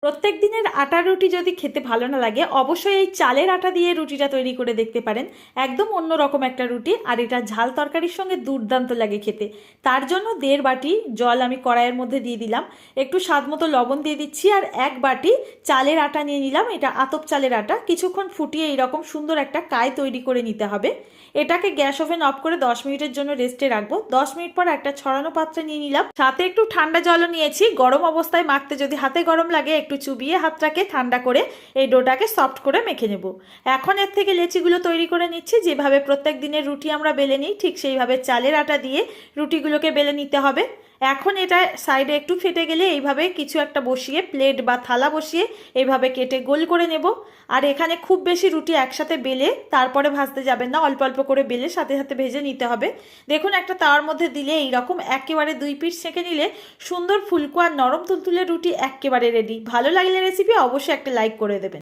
প্রত্যেক দিনের আটার রুটি যদি খেতে ভালো না লাগে অবশ্যই এই চালের আটা দিয়ে রুটিটা তৈরি করে দেখতে পারেন। একদম অন্যরকম একটা রুটি, আর এটা ঝাল তরকারির সঙ্গে দুর্দান্ত লাগে খেতে। তার জন্য 1.5 বাটি জল আমি কড়াইয়ের মধ্যে দিয়ে দিলাম, একটু স্বাদ মতো লবণ দিয়ে দিচ্ছি, আর 1 বাটি চালের আটা নিয়ে নিলাম। এটা আতপ চালের আটা। কিছুক্ষণ ফুটিয়ে এইরকম সুন্দর একটা কায় তৈরি করে নিতে হবে। এটাকে গ্যাস ওভেন অফ করে 10 মিনিটের জন্য রেস্টে রাখবো। 10 মিনিট পর একটা ছড়ানো পাত্রে নিয়ে নিলাম, সাথে একটু ঠান্ডা জলও নিয়েছি। গরম অবস্থায় মাখতে যদি হাতে গরম লাগে একটু চুবিয়ে হাতটাকে ঠান্ডা করে এই ডোটাকে সফট করে মেখে নেব। এখন এর থেকে লেচিগুলো তৈরি করে নিচ্ছি। যেভাবে প্রত্যেক দিনের রুটি আমরা বেলে নিই ঠিক সেইভাবে চালের আটা দিয়ে রুটিগুলোকে বেলে নিতে হবে। এখন এটা সাইডে একটু ফেটে গেলে এইভাবে কিছু একটা বসিয়ে প্লেট বা থালা বসিয়ে এইভাবে কেটে গোল করে নেব। আর এখানে খুব বেশি রুটি একসাথে বেলে তারপরে ভাজতে যাবেন না, অল্প অল্প করে বেলে সাথে সাথে ভেজে নিতে হবে। দেখুন একটা তাওয়ার মধ্যে দিলে এইরকম একেবারে 2 পিস সেঁকে নিলে সুন্দর ফুলকো আর নরম তুলতুলে রুটি একেবারে রেডি। ভালো লাগলে রেসিপি অবশ্যই একটা লাইক করে দেবেন।